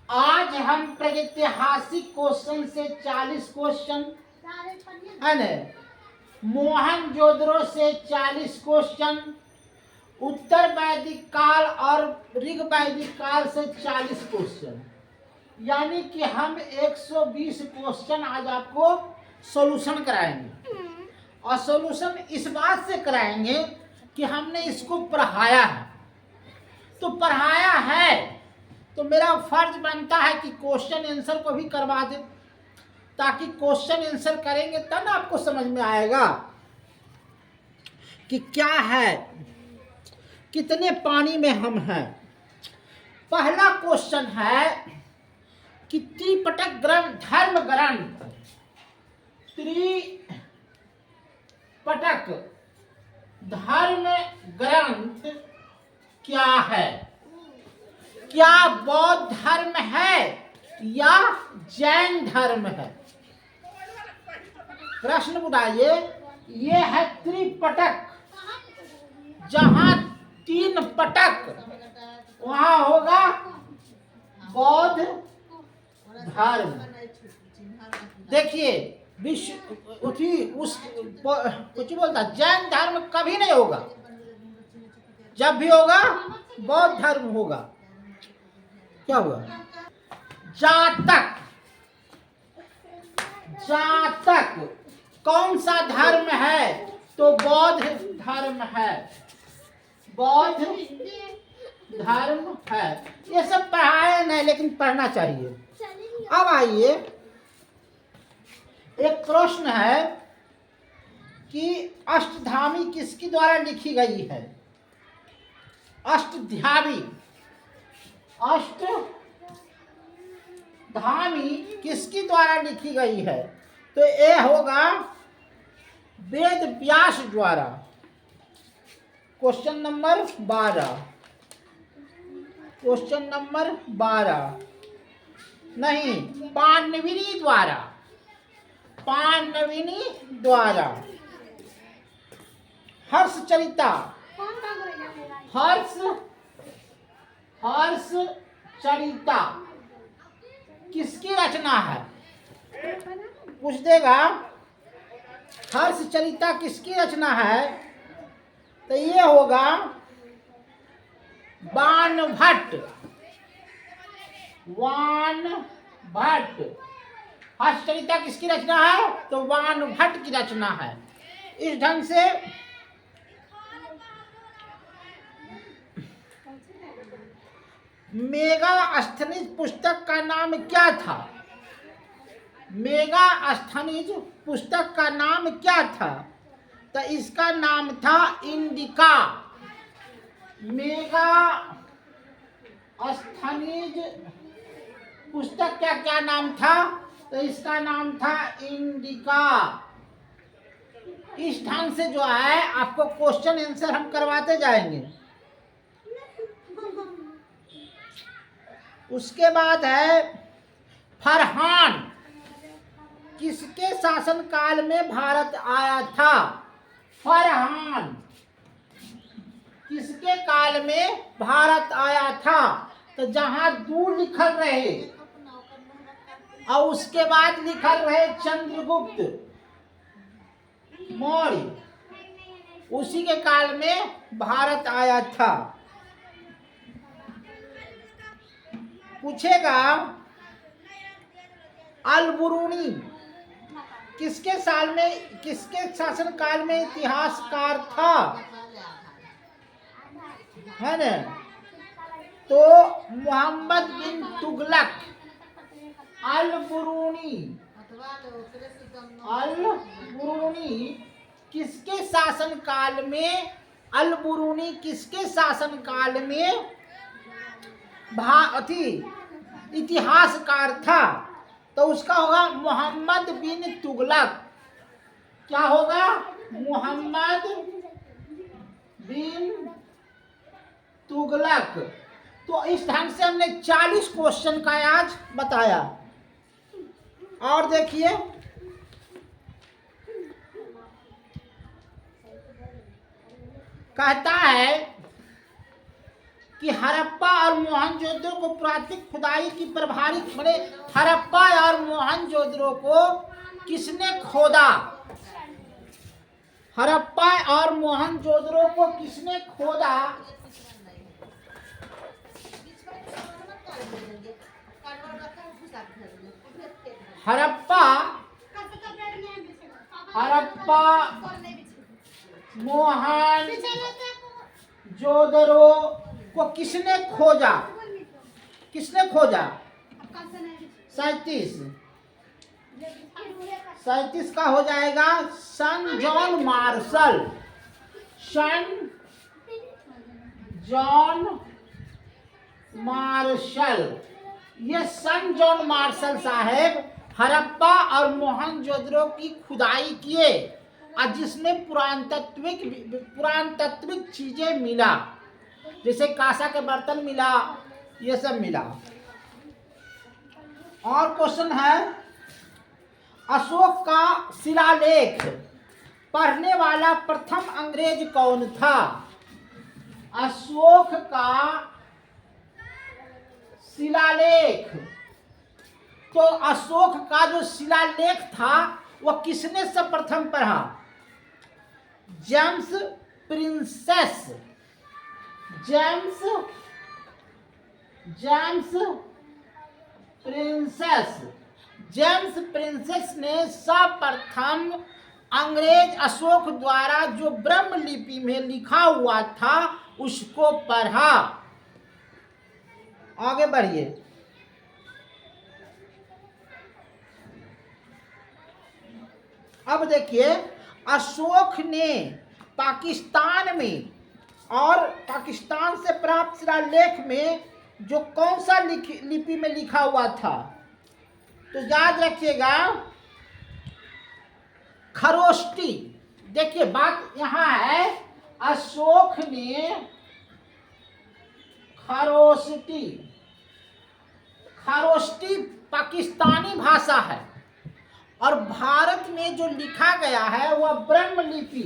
आज हम प्रागैतिहासिक क्वेश्चन से 40 क्वेश्चन है न, मोहनजोदड़ो से 40 क्वेश्चन, उत्तर वैदिक काल और ऋग वैदिक काल से 40 क्वेश्चन, यानी कि हम 120 क्वेश्चन आज आपको सॉल्यूशन कराएंगे। और सॉल्यूशन इस बात से कराएंगे कि हमने इसको पढ़ाया है, तो पढ़ाया है तो मेरा फर्ज बनता है कि क्वेश्चन आंसर को भी करवा दे, ताकि क्वेश्चन आंसर करेंगे तब ना आपको समझ में आएगा कि क्या है, कितने पानी में हम हैं। पहला क्वेश्चन है कि त्रिपिटक ग्रंथ, धर्म ग्रंथ त्रिपिटक धर्म ग्रंथ क्या है? क्या बौद्ध धर्म है या जैन धर्म है? प्रश्न उठाइए। ये है त्रिपिटक, जहां 3 पटक वहां होगा बौद्ध धर्म। देखिए विश्व उस कुछ बोलता जैन धर्म कभी नहीं होगा, जब भी होगा बौद्ध धर्म होगा। क्या हुआ? जातक कौन सा धर्म है? तो बौद्ध धर्म है, बौद्ध धर्म है। ये सब पढ़ाया नहीं, लेकिन पढ़ना चाहिए। अब आइए, एक प्रश्न है कि अष्टधामी किसके द्वारा लिखी गई है? अष्टधामी किसके द्वारा लिखी गई है? तो ये होगा वेद व्यास द्वारा। क्वेश्चन नंबर 12, क्वेश्चन नंबर 12 नहीं, पाणिनि द्वारा, पाणिनि द्वारा। हर्षचरिता, हर्षचरिता किसकी रचना है? पूछ देगा हर्षचरिता किसकी रचना है? तो ये होगा बाणभट्ट, वाणभट्ट। हर्षचरिता किसकी रचना है? तो वाणभट्ट की रचना है। इस ढंग से मेगास्थनीज पुस्तक का नाम क्या था? मेगास्थनीज पुस्तक का नाम क्या था? तो इसका नाम था इंडिका। मेगास्थनीज पुस्तक का क्या नाम था? तो इसका नाम था इंडिका। इस ढंग से जो है आपको क्वेश्चन आंसर हम करवाते जाएंगे। उसके बाद है फरहान किसके शासन काल में भारत आया था? फरहान किसके काल में भारत आया था? तो जहां दूर लिखल रहे और उसके बाद लिखल रहे चंद्रगुप्त मौर्य, उसी के काल में भारत आया था। पूछेगा अल-बिरूनी किसके साल में, किसके शासन काल में इतिहासकार था? है न? तो मोहम्मद बिन तुगलक। अल-बिरूनी किसके शासन काल में, अल-बिरूनी किसके शासन काल में इतिहासकार था? तो उसका होगा मोहम्मद बिन तुगलक। क्या होगा? मोहम्मद बिन तुगलक। तो इस ढंग से हमने 40 क्वेश्चन का आज बताया। और देखिए, कहता है कि हड़प्पा और मोहनजोदड़ो को पुरातत्विक खुदाई की प्रभारी बने। हड़प्पा और मोहनजोदड़ो को किसने खोदा? हड़प्पा और मोहनजोदड़ो को किसने खोदा? हड़प्पा मोहनजोदड़ो को किसने खोजा? किसने खोजा? 37 का हो जाएगा सन जॉन मार्शल। सन जॉन मार्शल, ये सन जॉन मार्शल साहेब हड़प्पा और मोहनजोदड़ो की खुदाई किए और जिसमें पुरातत्विक चीजें मिला, जैसे कांसा के बर्तन मिला, ये सब मिला। और क्वेश्चन है, अशोक का शिलालेख पढ़ने वाला प्रथम अंग्रेज कौन था? अशोक का शिलालेख, तो अशोक का जो शिलालेख था वह किसने सर्वप्रथम पढ़ा? James princess. जेम्स प्रिंसेस ने सर्वप्रथम अंग्रेज अशोक द्वारा जो ब्रह्म लिपि में लिखा हुआ था उसको पढ़ा। आगे बढ़िए। अब देखिए, अशोक ने पाकिस्तान में और पाकिस्तान से प्राप्त शिलालेख में जो कौन सा लिपि में लिखा हुआ था, तो याद रखिएगा खरोष्टी। देखिए बात यहां है, अशोक ने खरोष्टी पाकिस्तानी भाषा है और भारत में जो लिखा गया है वह ब्रह्म लिपि।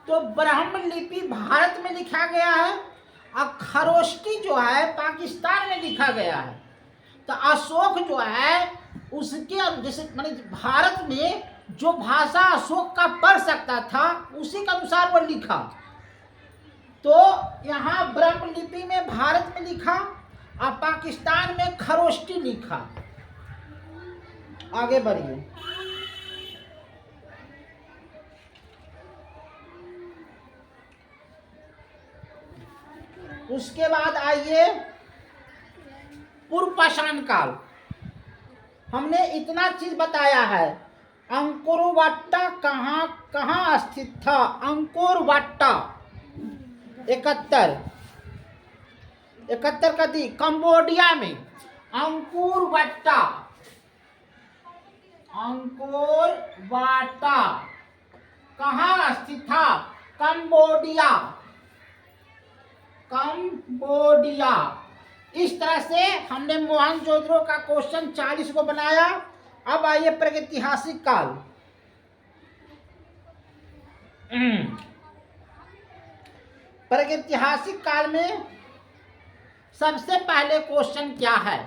तो ब्रह्म लिपि भारत में लिखा गया है और खरोष्टी जो है पाकिस्तान में लिखा गया है। तो अशोक जो है उसके जैसे माने भारत में जो भाषा अशोक का पढ़ सकता था उसी के अनुसार वो लिखा। तो यहाँ ब्रह्म लिपि में भारत में लिखा और पाकिस्तान में खरोष्टी लिखा। आगे बढ़िए। उसके बाद आइए पूर्व पाषाण काल। हमने इतना चीज बताया है। अंकोरवाट्टा कहाँ स्थित था? अंकोरवाट्टा 71 का दी कंबोडिया में। अंकोरवाट्टा कहाँ स्थित था? कंबोडिया। इस तरह से हमने मोहनजोदड़ो का क्वेश्चन 40 को बनाया। अब आइए प्रागैतिहासिक काल। प्रागैतिहासिक काल में सबसे पहले क्वेश्चन क्या है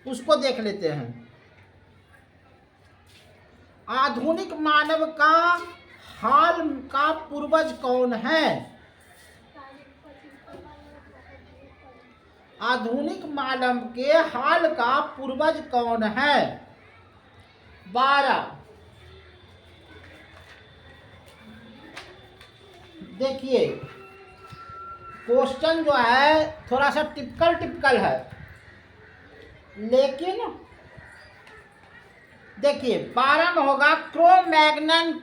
उसको देख लेते हैं। आधुनिक मानव का हाल का पूर्वज कौन है? आधुनिक मानव के हाल का पूर्वज कौन है? 12। देखिए क्वेश्चन जो है थोड़ा सा टिपिकल है, लेकिन देखिए 12 में होगा क्रो-मैग्नन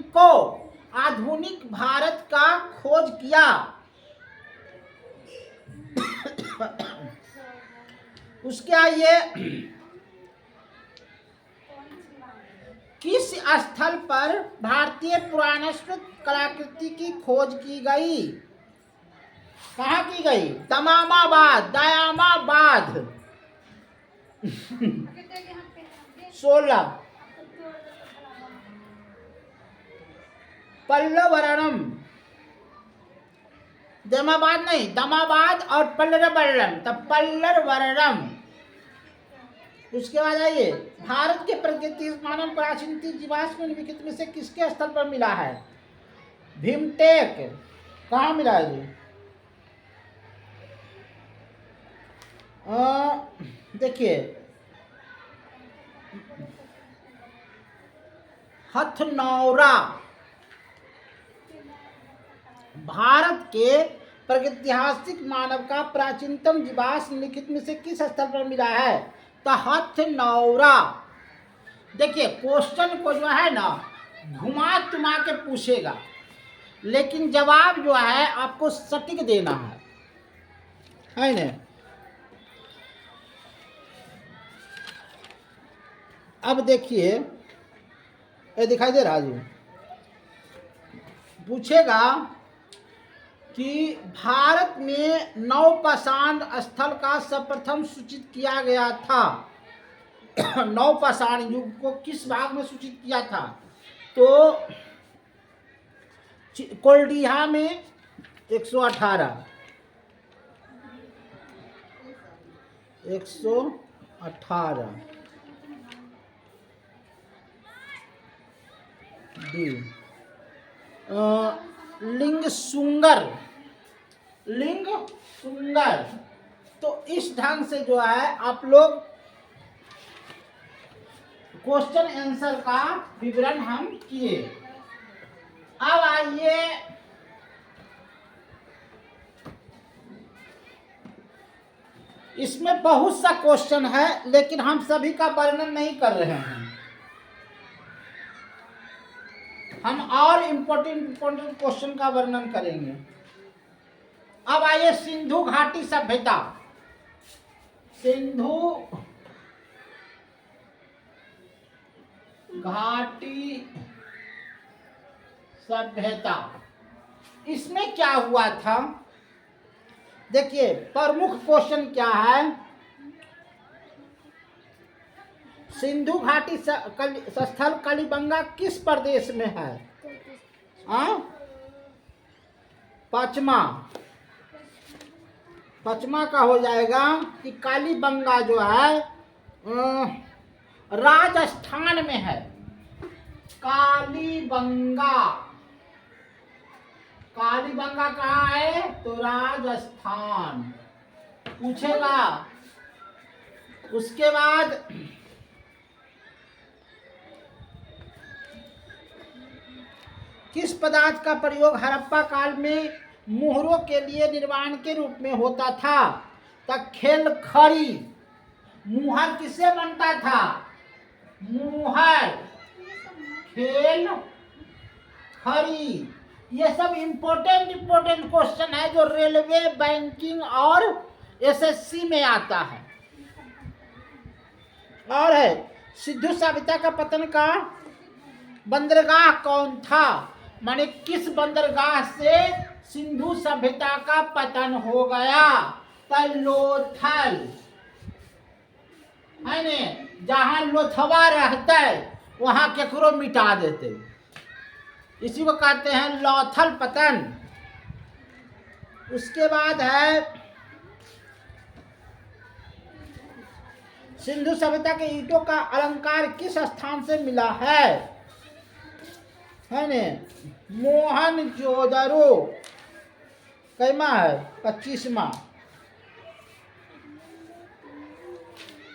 को आधुनिक भारत का खोज किया। उसके आइए किस स्थल पर भारतीय पुरातत्व कलाकृति की खोज की गई? कहाँ की गई? दयामाबाद 16। पल्लवर्णम, दमाबाद नहीं, दमाबाद और पल्लवर्णम, तब पल्लवर्णम। उसके बाद आइए, भारत के प्राकृतिक मानव प्राचीन जीवाश्म निम्नलिखित में से किसके स्थल पर मिला है? भीमटेक कहाँ मिला है जी? देखिए, हथनौरा भारत के प्रागैतिहासिक मानव का प्राचीनतम जीवाश्म निम्नलिखित में से किस स्थल पर मिला है? तो हथनौरा। देखिए, क्वेश्चन को जो है ना घुमा तुमा के पूछेगा, लेकिन जवाब जो है आपको सटीक देना है ना। अब देखिए, ये दिखाई दे रहा जी, पूछेगा कि भारत में नवपाषाण स्थल का सर्वप्रथम सूचित किया गया था। नवपाषाण युग को किस भाग में सूचित किया था? तो कोल्डिहा में 118 डी। लिंग सुंगर, तो इस ढंग से जो है आप लोग क्वेश्चन आंसर का विवरण हम किए। अब आइए इसमें बहुत सा क्वेश्चन है, लेकिन हम सभी का वर्णन नहीं कर रहे हैं। हम और इम्पोर्टेंट क्वेश्चन का वर्णन करेंगे। अब आइए, सिंधु घाटी सभ्यता। सिंधु घाटी सभ्यता, इसमें क्या हुआ था? देखिए, प्रमुख क्वेश्चन क्या है? सिंधु घाटी स्थल कलिबंगा किस प्रदेश में है? पचमा का हो जाएगा कि कालीबंगा जो है राजस्थान में है। कालीबंगा कहाँ है? तो राजस्थान पूछेगा। उसके बाद किस पदार्थ का प्रयोग हड़प्पा काल में मुहरों के लिए निर्माण के रूप में होता था? तक खेल खड़ी। मुहर किससे बनता था? मुहर, खेल खड़ी। ये सब इम्पोर्टेंट क्वेश्चन है जो रेलवे, बैंकिंग और एसएससी में आता है। और है, सिंधु सभ्यता का पतन का बंदरगाह कौन था? माने किस बंदरगाह से सिंधु सभ्यता का पतन हो गया? लोथल है ने, जहां लोथवा रहता है वहां केकरो मिटा देते, इसी को कहते हैं लोथल पतन। उसके बाद है, सिंधु सभ्यता के ईंटों का अलंकार किस स्थान से मिला है ने? मोहनजोदड़ो। कैमा है? 25वां।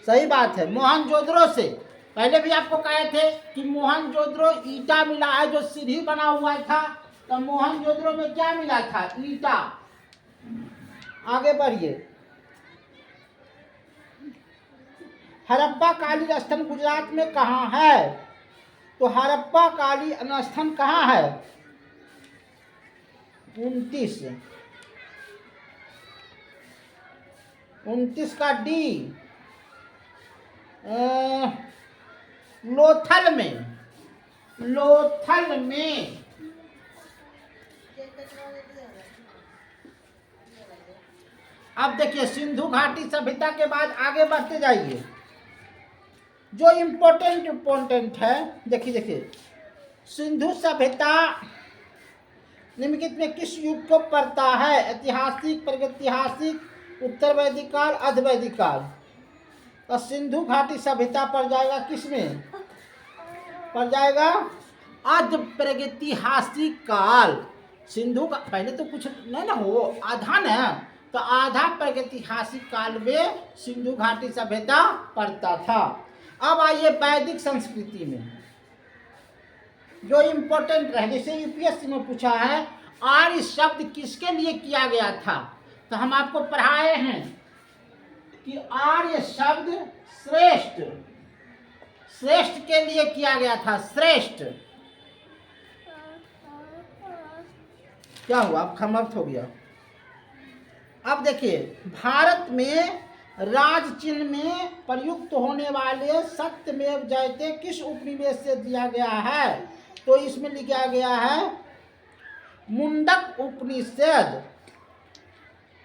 सही बात है, मोहनजोदड़ो से। पहले भी आपको कहे थे कि मोहनजोदड़ो ईटा मिला है, जो सीढ़ी बना हुआ था, तो मोहनजोदड़ो में क्या मिला था? ईटा। आगे बढ़िए, हड़प्पा काली स्थल गुजरात में कहाँ है? तो हड़प्पा काली स्थल कहाँ है? 29 का डी। लोथल में। अब देखिए, सिंधु घाटी सभ्यता के बाद आगे बढ़ते जाइए। जो इम्पोर्टेंट है, देखिए सिंधु सभ्यता निम्नलिखित में किस युग को पड़ता है? ऐतिहासिक, प्रागैतिहासिक, उत्तर वैदिक काल, अर्धवैदिक काल। तो सिंधु घाटी सभ्यता पड़ जाएगा किसमें? पड़ जाएगा अर्ध प्रागैतिहासिक काल। सिंधु का पहले तो कुछ नहीं ना, हो आधा ना, तो आधा प्रागैतिहासिक काल में सिंधु घाटी सभ्यता पड़ता था। अब आइए वैदिक संस्कृति में जो इम्पोर्टेंट रहे, जैसे यूपीएससी में पूछा है आर्य शब्द किसके लिए किया गया था, तो हम आपको पढ़ाए हैं कि आर्य शब्द श्रेष्ठ, श्रेष्ठ के लिए किया गया था। श्रेष्ठ क्या हुआ? अब खमर्थ हो गया। अब देखिए, भारत में राज चिन्ह में प्रयुक्त होने वाले सत्यमेव जयते किस उपनिवेश से दिया गया है? तो इसमें लिखा गया है मुंडक उपनिषद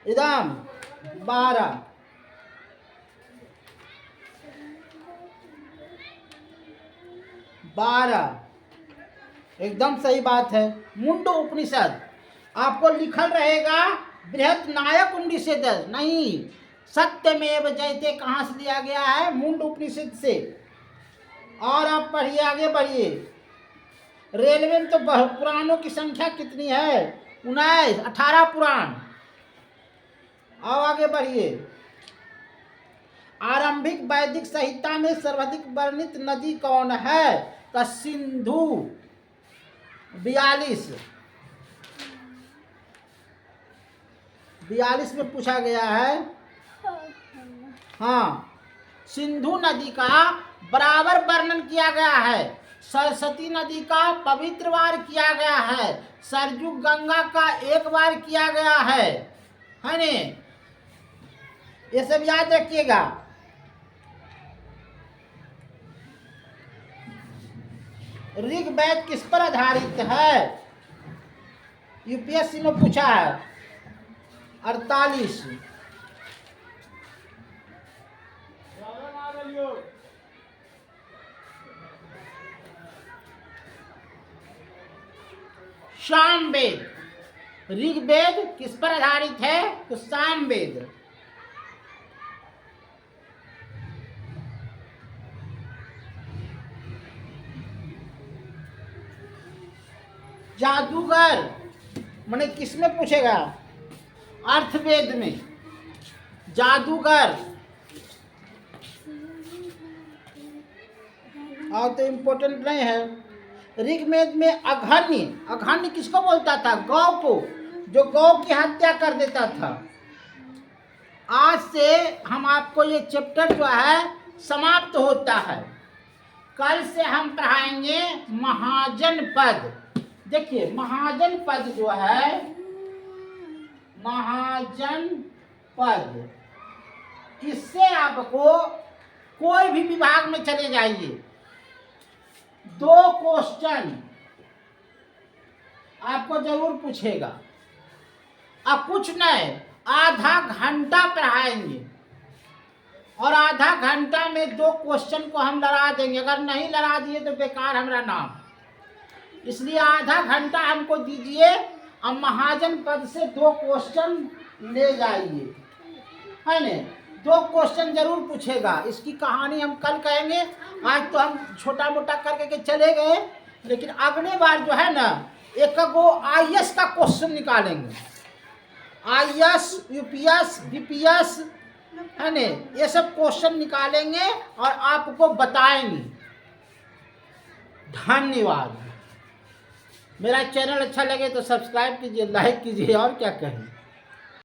इदम 12 एकदम सही बात है। मुंड उपनिषद आपको लिखल रहेगा बृहत नायक उपनिषद नहीं, सत्यमेव जयते कहाँ से लिया गया है? मुंड उपनिषद से। और आप पढ़िए, आगे बढ़िए। रेलवे में तो पुराणों की संख्या कितनी है? 19, 18 पुराण। और आगे बढ़िए। आरंभिक वैदिक संहिता में सर्वाधिक वर्णित नदी कौन है? तो सिंधु 42 में पूछा गया है। हाँ, सिंधु नदी का बराबर वर्णन किया गया है। सरस्वती नदी का पवित्र बार किया गया है। सरजू गंगा का एक बार किया गया है ने? ये सब याद रखिएगा। ऋग्वेद किस पर आधारित है? यूपीएससी में पूछा है 48। सामवेद। ऋग्वेद किस पर आधारित है? तो सामवेद। जादूगर माने किस में पूछेगा? अर्थवेद में। जादूगर और तो इम्पोर्टेंट नहीं है। ऋग्वेद में अघन्य, अघन्य किसको बोलता था? गौ को, जो गौ की हत्या कर देता था। आज से हम आपको ये चैप्टर जो है समाप्त होता है। कल से हम पढ़ाएंगे महाजन पद। देखिए, महाजन पद जो है, महाजन पद, इससे आपको कोई भी विभाग में चले जाइए, 2 क्वेश्चन आपको जरूर पूछेगा। अब कुछ नहीं, आधा घंटा पढ़ाएंगे और आधा घंटा में 2 क्वेश्चन को हम लड़ा देंगे। अगर नहीं लड़ा दिए तो बेकार हमारा नाम। इसलिए आधा घंटा हमको दीजिए और महाजन पद से 2 क्वेश्चन ले जाइए, है न? 2 क्वेश्चन जरूर पूछेगा। इसकी कहानी हम कल कहेंगे। आज तो हम छोटा मोटा करके के चले गए, लेकिन अगले बार जो है ना, एक गो आईएएस का क्वेश्चन निकालेंगे। आईएएस, यूपीएस, बीपीएस, है न? ये सब क्वेश्चन निकालेंगे और आपको बताएंगे। धन्यवाद। मेरा चैनल अच्छा लगे तो सब्सक्राइब कीजिए, लाइक कीजिए, और क्या कहें।